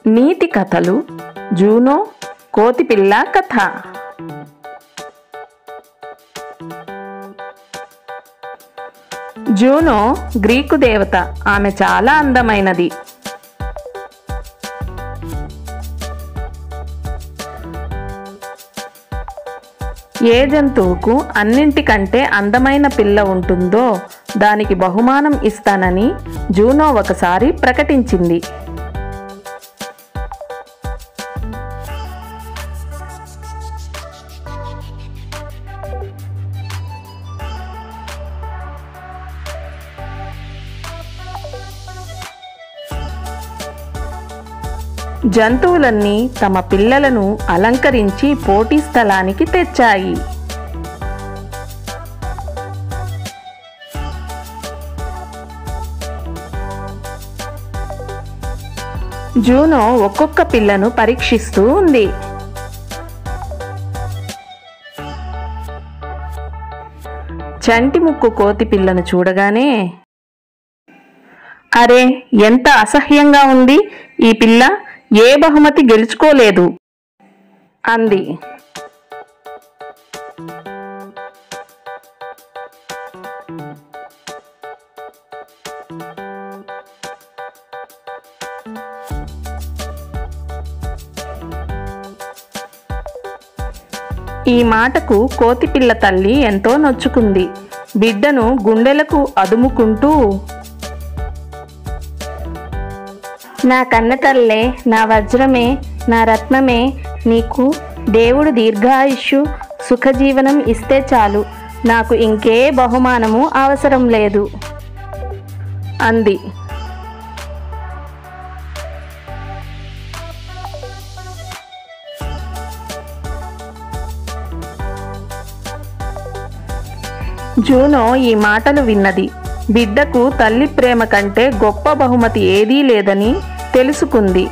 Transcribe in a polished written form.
నీతి కథలు జూనో కోతిపిల్ల కథ. Juno Greek దేవత. ఆమె చాలా అందమైనది. ఏ జంతువుకు అన్నింటికంటే అందమైన పిల్ల ఉంటుందో దానికి బహుమానం ఇస్తానని జూనో ఒకసారి ప్రకటించింది. జంతువులన్నీ తమ పిల్లలను అలంకరించి పోటీ స్థలానికి తెచ్చాయి. జూనో ఒక్కొక్క పిల్లను పరీక్షిస్తూ ఉంది. చంటి ముక్కు కోతి పిల్లను చూడగానే, అరే, ఎంత అసహ్యంగా ఉంది ఈ పిల్ల, ఏ బహుమతి గెలుచుకోలేదు అంది. ఈ మాటకు కోతిపిల్ల తల్లి ఎంతో నొచ్చుకుంది. బిడ్డను గుండెలకు అదుముకుంటూ, నా కన్న తల్లే, నా వజ్రమే, నా రత్నమే, నీకు దేవుడు దీర్ఘాయుష్షు సుఖజీవనం ఇస్తే చాలు, నాకు ఇంకే బహుమానము అవసరం లేదు అంది. జూనో ఈ మాటలు విన్నది. బిడ్డకు తల్లి ప్రేమ కంటే గొప్ప బహుమతి ఏదీ లేదని తెలుసుకుంది.